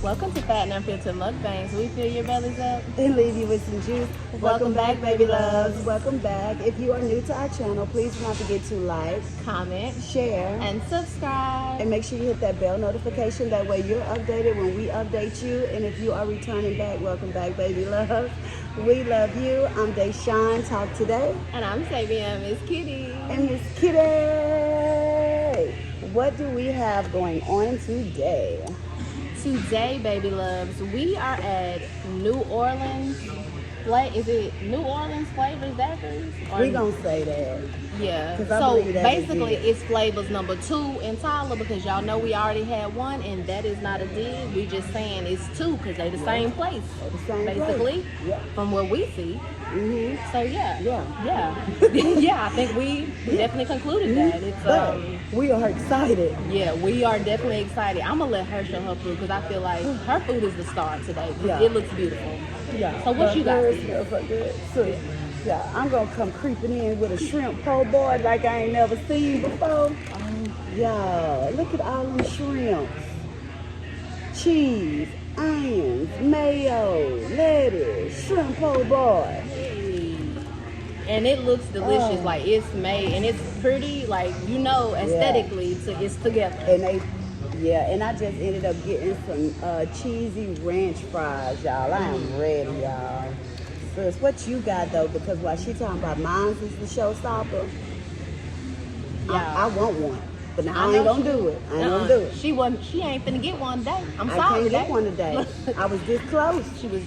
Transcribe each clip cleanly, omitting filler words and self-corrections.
Welcome to Fat and Unfiltered Mukbangs. We fill your bellies up and leave you with some juice. Welcome back, baby loves. Welcome back. If you are new to our channel, please do not forget to like, comment, share, and subscribe. And make sure you hit that bell notification. That way you're updated when we update you. And if you are returning back, welcome back, baby loves. We love you. I'm Deshawn. Talk today. And I'm Savion, Miss Kitty. And Miss Kitty, what do we have going on today? Today, baby loves, we are at New Orleans. Is it New Orleans Flavors Daiquiris? We gonna say that. Yeah. So basically, it's flavors number 2 in Tyler because y'all know we already had one, and that is not a dig. We just saying it's 2 because they the same place, basically, from what we see. So yeah. Yeah. I think we definitely concluded that. It's but we are excited. Yeah, we are definitely excited. I'm gonna let her show her food because I feel like her food is the star today. It looks beautiful. Yeah. So what you got? Smells so good. So, yeah, I'm gonna come creeping in with a shrimp po' boy like I ain't never seen before. Yeah, look at all them shrimps. Cheese, onions, mayo, lettuce, shrimp po' boy. And it looks delicious. Like it's made and it's pretty. Like aesthetically, it's together. And and I just ended up getting some cheesy ranch fries, y'all. I am ready, y'all. Sis, what you got though? Because while she talking about mine is the showstopper, I want one. But now I ain't gonna do it. I ain't gonna do it. She ain't finna get one today. I can't get one today. I was this close. She was.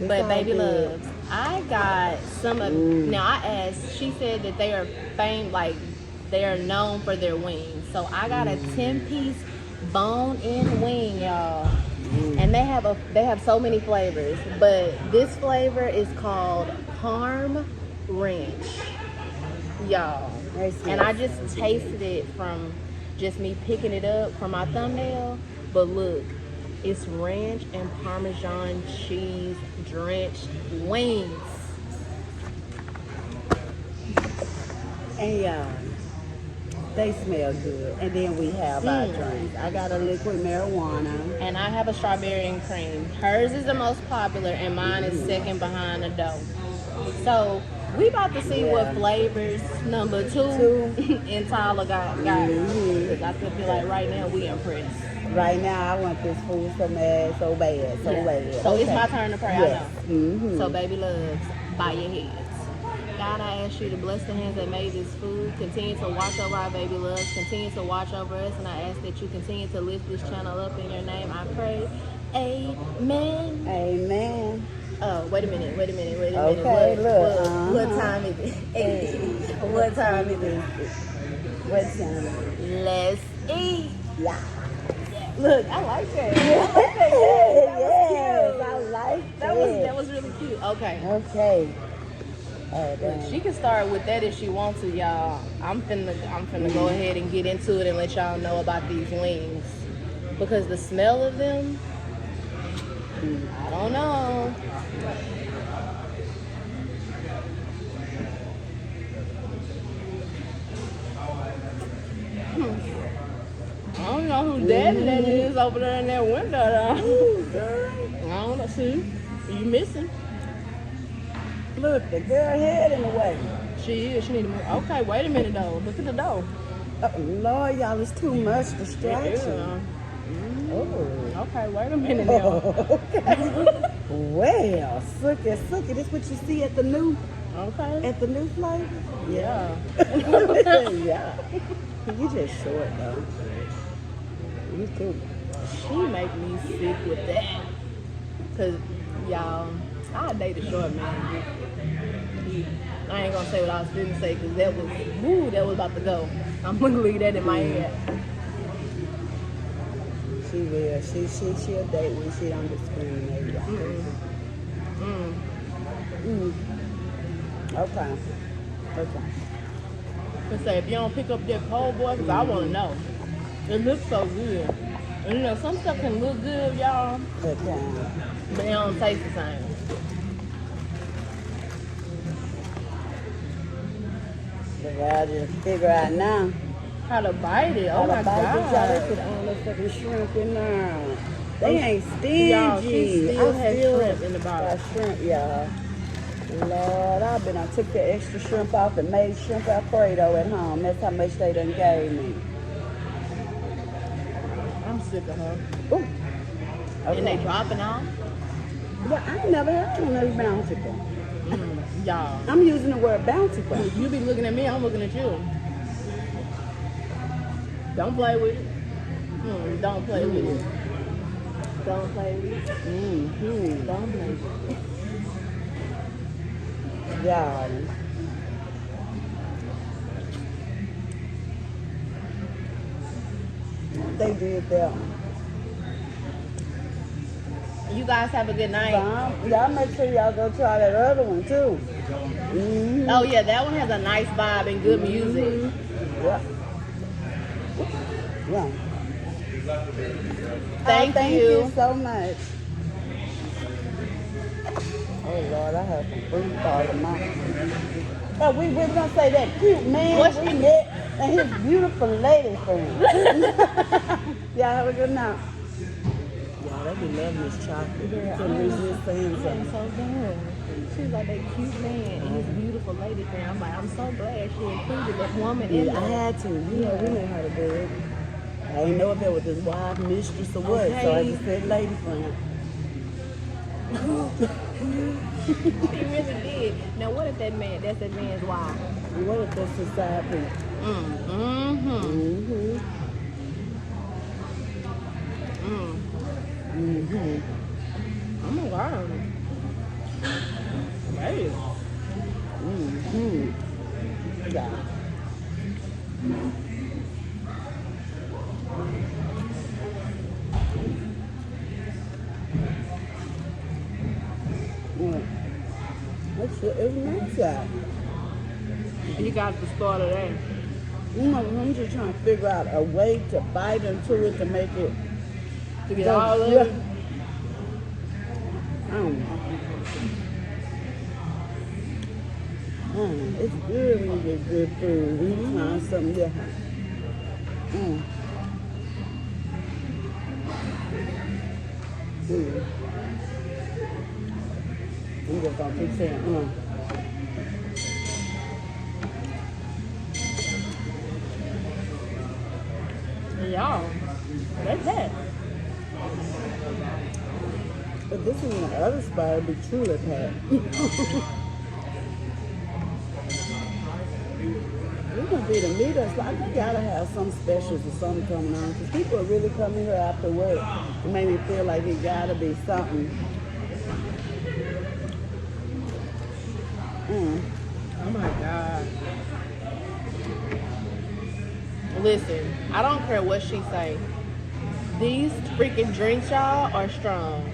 But baby loves, I got some of. Now I asked. She said that they are famed, like they are known for their wings. So I got a 10-piece bone-in wing, y'all. And they have so many flavors, but this flavor is called Parm Ranch, y'all. And I just tasted it from just me picking it up from my thumbnail. But look, it's ranch and Parmesan cheese drenched wings. And y'all, they smell good. And then we have our drinks. I got a liquid marijuana. And I have a strawberry and cream. Hers is the most popular and mine is second behind the dough. So we about to see what flavors number 2 in Tyler got. Because I feel like right now we impressed. Right now I want this food so bad. So So it's my turn to pray, I know. So baby loves, bow your heads. God, I ask you to bless the hands that made this food. Continue to watch over our baby loves. Continue to watch over us. And I ask that you continue to lift this channel up in your name. I pray. Amen. Amen. Oh, wait a minute. Okay, What time is it? What time is it? What time? Let's eat. Yeah. Look, I like that. That was really cute. Okay. She can start with that if she wants to, y'all. I'm finna go ahead and get into it and let y'all know about these wings. Because the smell of them, I don't know. I don't know who daddy that is over there in that window though. I don't know. See, you missing. Look, the girl head in the way. She is. She need to move. Okay, wait a minute though. Look at the door. Lord, y'all, it's too much distraction. Okay, wait a minute now. Well, Sookie, this what you see at the new flavor? Yeah. Yeah. You just short though. You too. She make me sick with that. Cause y'all, I date a short man. I ain't gonna say what I was finna say because that was about to go. I'm gonna leave that in my head. She will. She'll date when she don't discriminate. Okay. I say if you don't pick up that pole boy, because I want to know. It looks so good. And some stuff can look good, y'all, but they don't taste the same. But I just figure out now how to bite it. Oh my God. They put all that fucking shrimp in there. They ain't stingy. Y'all, she still has shrimp in the bottle. Got shrimp, y'all. Lord, I took the extra shrimp off and made shrimp Alfredo at home. That's how much they done gave me. I'm sick of her. Ooh. Okay. And they dropping off? Well, I ain't never heard one of bountiful. Y'all. I'm using the word bountiful. You be looking at me, I'm looking at you. Don't play with it. Don't play with it. Don't play with it. Don't play with it. Y'all. They did that. You guys have a good night. Y'all make sure y'all go try that other one too. Oh yeah, that one has a nice vibe and good music. Yeah. Yeah. Thank you so much. Oh Lord, I have some fruit fall in my. Oh, we were gonna say that cute man we met and his beautiful lady friend. Y'all have a good night. Y'all, they be loving this chocolate. Couldn't resist saying something. So good. She's like that cute man and his beautiful lady friend. I'm like, I'm so glad she included that woman in Yeah, I there. had to. You know, we know how to do it. I didn't know if it was his wife, mistress, or what, so I just said lady friend. She really did. Now, what if that's that man's wife? What if that's his side piece? Oh my God. Hey. Yeah. It's nice out. You got the start of that. I'm just trying to figure out a way to bite into it to make it. To get all of it? I don't know. It's good when you get good food. When you find something different. I'm just gonna keep saying, Y'all, that's that. But this one in the other spot would be truly packed. We're gonna be the meetups. Like, we gotta have some specials or something coming on, because people are really coming here after work. It made me feel like it gotta be something. Oh my God. Listen, I don't care what she say. These freaking drinks, y'all, are strong.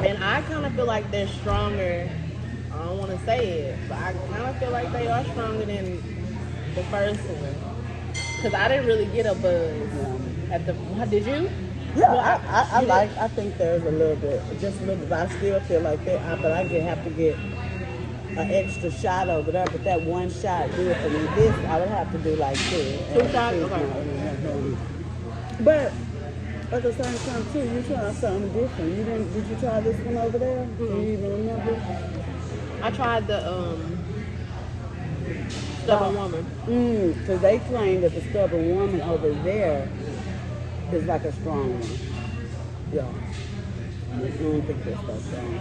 And I kind of feel like they're stronger. I don't want to say it, but I kind of feel like they are stronger than the first one. Because I didn't really get a buzz at the... Did you? Yeah, well, I think there's a little bit, just a little bit. But I still feel like that, but I have to get an extra shot over there. But that one shot do it for me. This, I would have to do like this. 2 shots? Okay. But at the same time, too, you tried something different. Did you try this one over there? Do you even remember? I tried the Stubborn Woman. Because they claim that the Stubborn Woman over there is like a strong one. Yeah. I don't think that's that strong.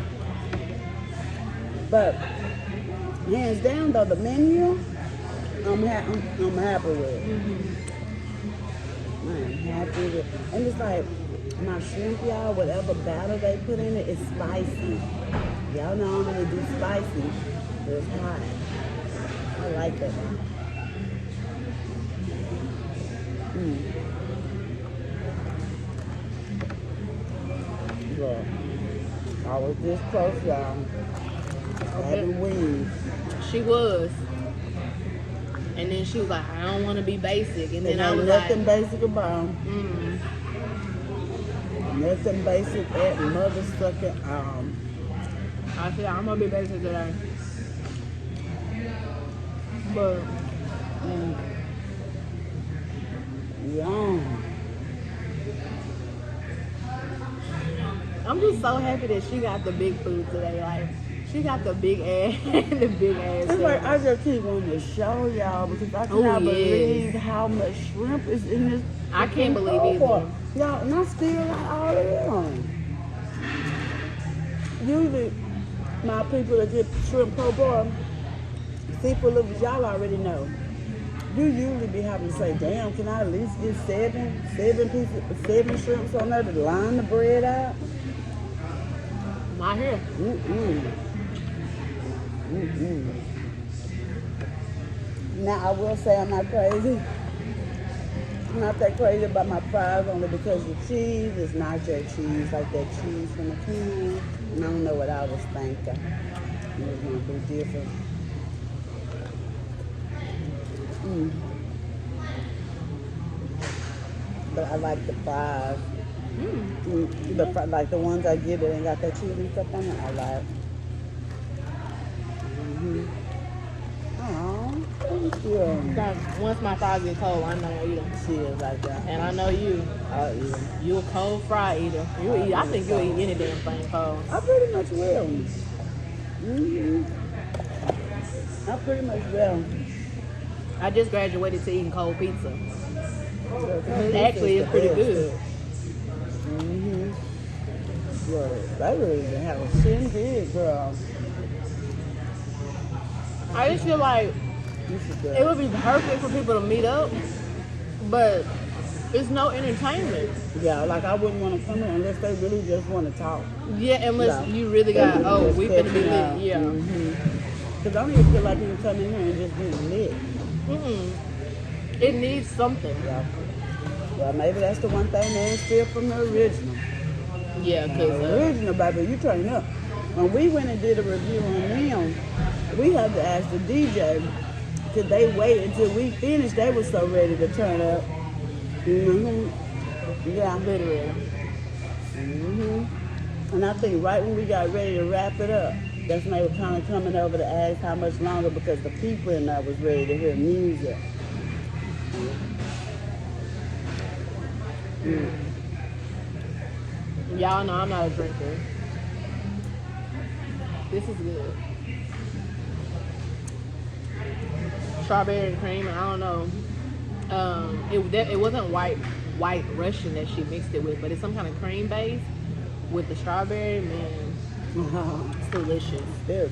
But hands down, though, the menu, I'm happy with. I'm happy with. And it's like my shrimp, y'all, whatever batter they put in it, it's spicy. Y'all know how to do spicy, but it's hot. I like that one. Look, I was this close, y'all. Having wings. She was. And then she was like, I don't want to be basic. And then I was nothing like... basic about nothing basic at mother sucking. I said, I'm going to be basic today. But... Yum. I'm just so happy that she got the big food today. Like, she got the big ass, the big ass. It's like I just keep wanting to show y'all because I cannot believe how much shrimp is in this. I can't believe either. Y'all, and I still like all of them. Usually, my people that get shrimp po' boy, seafood livers, y'all already know. You usually be having to say, damn, can I at least get seven shrimps on there to line the bread out? Not here. Now, I will say I'm not crazy. I'm not that crazy about my fries only because the cheese is not your cheese, like that cheese from the can. And I don't know what I was thinking. It was going to be different. But I like the fries. Like the ones I get that ain't got that cheese and stuff on it, I like. Oh, thank you. Once my fries get cold, I know I eat them. She is like that. And I know you. I'll eat them. You a cold fry eater. You eat. I think you'll eat any damn thing cold. I pretty much will. I pretty much will. I just graduated to eating cold pizza. Actually, it's pretty good. Well, that really didn't have a shindig, girl. I just feel like it would be perfect for people to meet up, but it's no entertainment. Yeah, like I wouldn't want to come here unless they really just want to talk. Yeah, unless you really got, we finna be lit. Yeah. Because I don't even feel like you can come in here and just be lit. It needs something. Yeah. Well, maybe that's the one thing they instilled from the original. Yeah, because the original, baby, you turn up. When we went and did a review on them, we had to ask the DJ, could they wait until we finished? They were so ready to turn up. Yeah, literally. And I think right when we got ready to wrap it up, that's when they were kind of coming over to ask how much longer because the people in there was ready to hear music. Y'all know I'm not a drinker. This is good. Strawberry and cream, I don't know. It wasn't white Russian that she mixed it with, but it's some kind of cream base with the strawberry, man. It's delicious.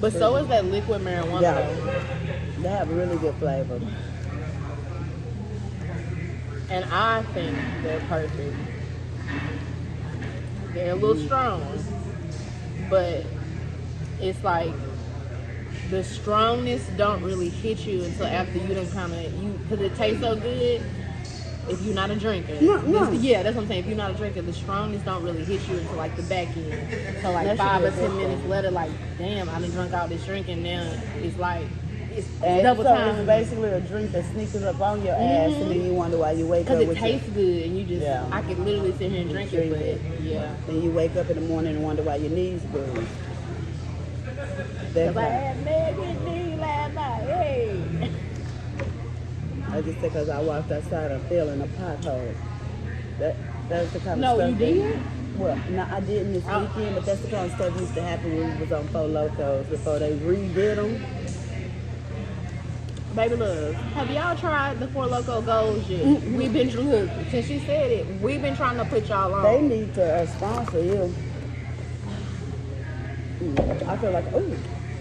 But so is that liquid marijuana. Yeah. They have really good flavor. And I think they're perfect. They're a little strong, but it's like the strongness don't really hit you until after you done because it tastes so good. If you're not a drinker, yeah, that's what I'm saying. If you're not a drinker, the strongness don't really hit you until like the back end. So like 5 or 10 minutes later, like damn, I done drunk all this drink, and now it's like it's double time. It's basically a drink that sneaks up on your ass, and then you wonder why you wake up. Because it tastes good, and you just I could literally sit here and drink it, but yeah. Then you wake up in the morning and wonder why your knees bruised. Because I had mad knee last night. Hey. I just said because I walked outside and fell in a pothole. That's the kind of stuff. No, you did? Well, no, I didn't this weekend, but that's the kind of stuff that used to happen when we was on Four Locos before they redid them. Babylove, have y'all tried the Four Loco Goals yet? We've been, look, since she said it, we've been trying to put y'all on. They need to sponsor you. I feel like,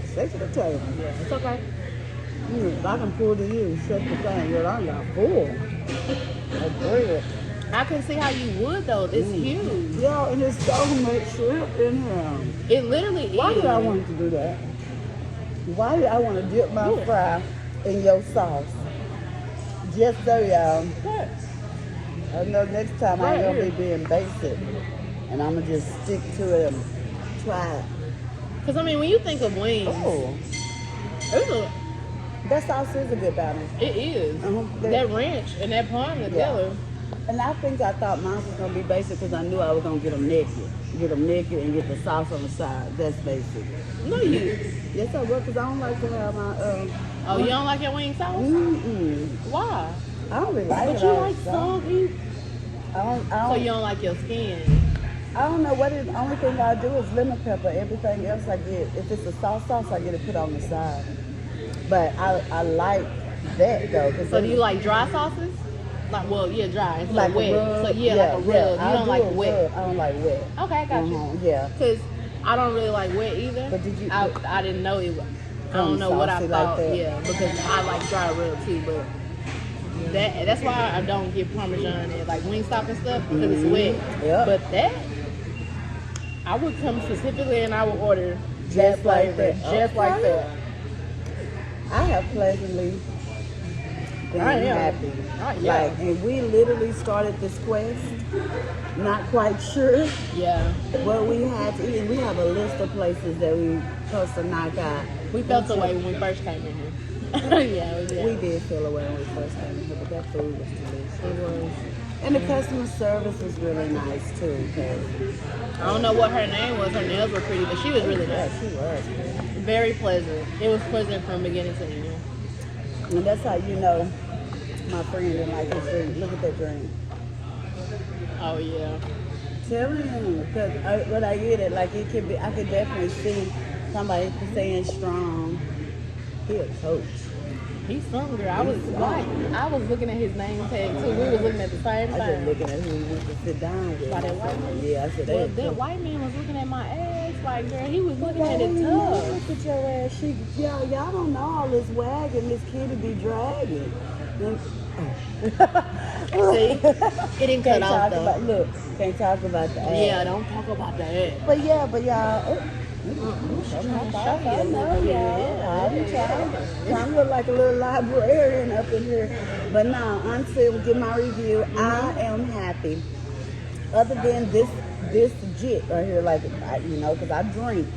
stay to the table. Yeah, it's okay. I can pour to you, shut the thing, but I'm not full. I can see how you would though. It's huge. Yeah, and there's so much shrimp in here. It literally is. Why did I want to do that? Why did I want to dip my fry in your sauce? Just so y'all. I know next time I'm going to be being basic. And I'm going to just stick to it and try it. Because, I mean, when you think of wings, that sauce is a good balance. It is. That ranch and that parm together. And I thought mine was going to be basic because I knew I was going to get them naked. Get them naked and get the sauce on the side. That's basic. No, you. Yes, I will, because I don't like to have my... Oh, you don't like your wing sauce? Why? I don't really like it. But you like soggy? I don't, so you don't like your skin? I don't know what it is. The only thing I do is lemon pepper. Everything else I get, if it's a sauce, I get it put on the side. But I like that though. So do you like dry sauces? Like, well, yeah, dry. It's like wet. rub. So yeah, like a rub. You I'll don't do like a wet. rub. I don't like wet. Okay, I got you. Yeah. Cause I don't really like wet either. But did you? I didn't know it. I don't know what I saucy thought. like that. Yeah, because I like dry rub too, but. That's why I don't get Parmesan at like Wingstop and stuff because it's wet. Yep. But that I would come specifically and I would order Just like flavor, that. just like that. I have pleasantly been happy. Yeah. Like, and we literally started this quest, not quite sure Yeah, what we had to eat. And we have a list of places that we supposed to knock out. we felt away when we first came in here. Yeah, we did. We did feel away when we first came in here, but that food was delicious. It was. And the customer service was really nice too. I don't know what her name was. Her nails were pretty, but she was really Yeah, nice. she was. Very pleasant. It was pleasant from beginning to end. And that's how you know my friend didn't like his drink. Look at that drink. Oh yeah. Tell him, because when I get it, like it could be, I could definitely see somebody saying strong. He a coach. He's some girl. I was looking at his name tag too. We was looking at the same I just thing. looking at who we went to sit down with. By that white man? Yeah, I said Well, that. that white man was looking at my ass like, girl, he was looking at Well, it you tough. look at your ass. Y'all don't know all this wagging this kid be dragging. See, it didn't cut Can't off talk though. about, look, can't talk about the ass. Yeah, don't talk about that. But y'all. I Show you. know, y'all. I'm trying to look like a little librarian up in here. But now, until get my review, I am happy. Other than this jit right here, like, because I drink.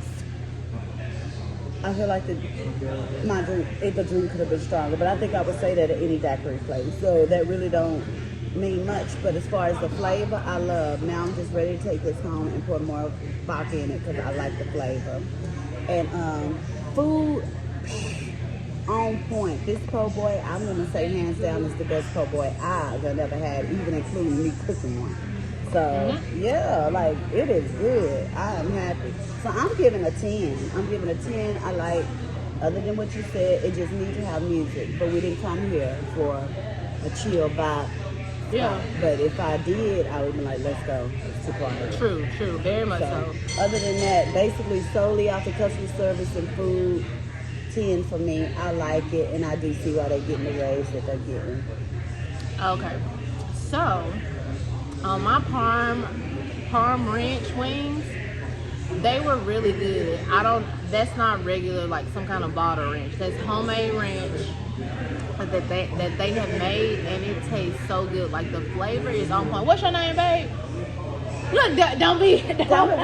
I feel like the drink could have been stronger, but I think I would say that at any daiquiri place. So that really don't mean much. But as far as the flavor, I love. Now I'm just ready to take this home and put more vodka in it because I like the flavor. And food on point. This po' boy, I'm gonna say hands down is the best po' boy I've ever had, even including me cooking one. So yeah, like it is good. I am happy. So I'm giving a 10. I like, other than what you said, it just needs to have music. But we didn't come here for a chill vibe. Yeah. But if I did, I would be like, let's go. It's too quiet. True, very much so. Other than that, basically solely off the customer service and food, 10 for me. I like it, and I do see why they're getting the raise that they're getting. Okay, so on my Parm Ranch wings, they were really good. That's not regular, like some kind of bottle ranch. That's homemade ranch that they have made, and it tastes so good. Like the flavor is on point. What's your name, babe? Look, don't be. We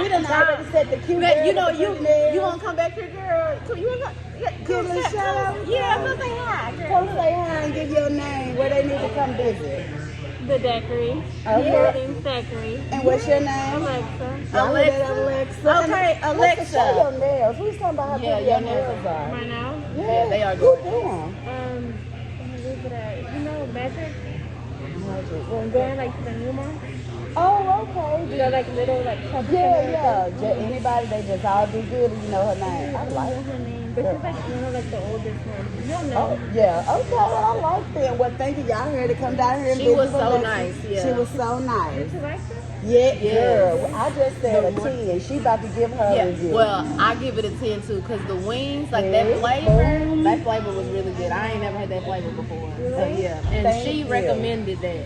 done already said the cute girl. You know, you want to come back here, girl? You want to Give a shout out. Yeah, come say hi, girl. Come say hi and give your name, where they need to come visit. The Daiquiris. Okay. Building Daiquiris. And what's your name? Alexa. Alexa. Okay, Alexa. Show your nails. Who's talking about how Yeah, pretty your your nails nails are? Right now. Yeah, they are Who good. doing? Where's it at? You know, Magic? Well, Going like to the new mall. oh, okay. You know, like little like shopping Yeah. center. Just anybody, they just all do good and you know her name. I I don't like know her name, but she's like one of like the oldest ones. You don't know. Oh, yeah. Okay, well, I like them. Well, thank you. Y'all here to come down here and She visit was so Alexa. nice, yeah. She was so nice. Did you like her? Yeah, Yes. girl. I just said a 10. She about to give her a Yeah, review. well, I give it a 10 too, because the wings, like Yeah. that flavor was really good. I ain't never had that flavor before. So Really? yeah, and Thank she you. recommended that.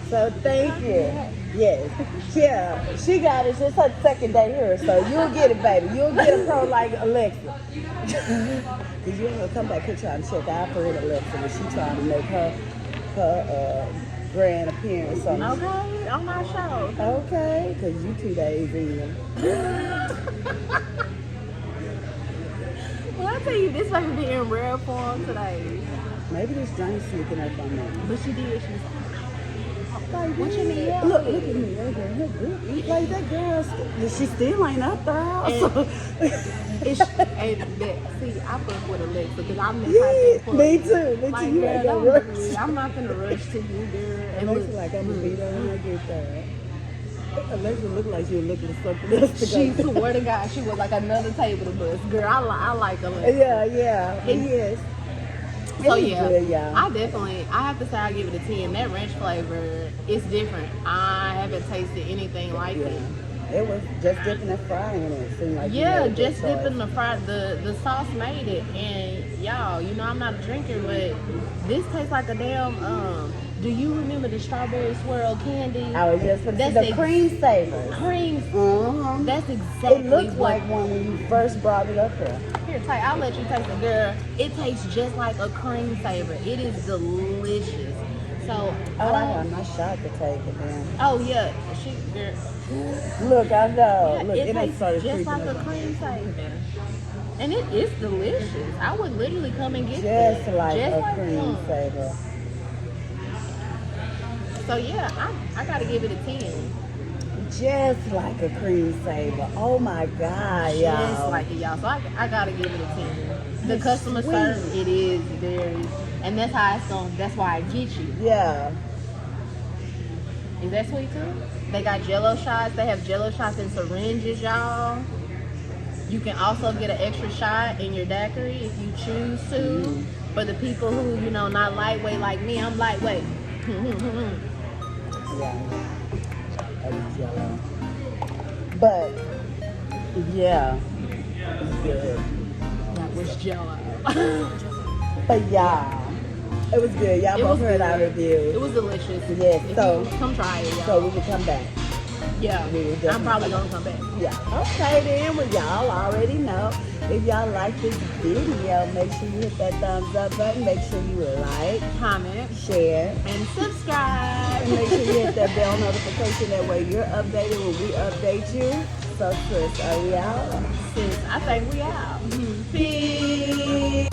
So thank you. Yes. Yeah. She got it. It's her second day here. So you'll get it, baby. You'll get a pro like Alexa. Because you ain't gonna come back here trying to check out for Alexa when she trying to make her grand appearance on the Okay, on my show. Okay, because you 2 days in. Well, I tell you, this might be in rare form today. Maybe this drink sneaking up on me. But she did. She was Like, What you need help Look with? at me right there. Look, like that girl, she still ain't up there. It's, see, I fuck with Alexa because I'm the Yeah, type of me too. Me Like, too. You girl, ain't don't gonna do rush. it. I'm not gonna rush to you, girl. It And looks look, like I'm gonna beat her when I get there. Alexa looked like she was looking for something else to She go. swear to God, she was like another table to bust. Girl, I like Alexa. Yeah, he is. So It was yeah, good, y'all. I have to say I give it a 10. That ranch flavor is different. I haven't tasted anything like Yeah. it. It was just dipping and frying in it. Seemed like you Yeah, made a good just choice. dipping the fry. The sauce made it, and y'all, you know I'm not a drinker, but this tastes like a damn. Do you remember the strawberry swirl candy? I was just That's the cream savers. cream. Uh-huh. That's exactly. It looks what, like one when you first brought it up here. Here, I'll let you taste it, girl. It tastes just like a cream saver. It is delicious. So, Oh, I got my shot to take it then. oh yeah, girl. Look, I know. Yeah, Look, it it tastes started just creeping like a up. cream saver, and it is delicious. I would literally come and get Just this. like Just a like cream one. saver. So yeah, I gotta give it a 10. Just like a cream saver. Oh my God, Just y'all. like it, y'all. So I gotta give it a 10. The It's customer sweet. service, it is very, and that's how it's going. That's why I get you. Yeah. Is that sweet too? They got Jello shots. They have Jello shots in syringes, y'all. You can also get an extra shot in your daiquiri if you choose to. Mm-hmm. For the people who, you know, not lightweight like me, I'm lightweight. Yeah. That was Jello. But, yeah. It's good. That was Jello. But yeah. It was good. Y'all It was both heard good. our review. It was delicious. Yes, If so- you come try it, y'all. So we will come back. Yeah, we will I'm definitely probably come gonna come back. Yeah. Okay then. Well, y'all already know. If y'all like this video, make sure you hit that thumbs up button. Make sure you like, Comment share, and subscribe. and make sure you hit that bell notification. That way you're updated when we update you. So sis, are we out? Sis, I think we out. Peace.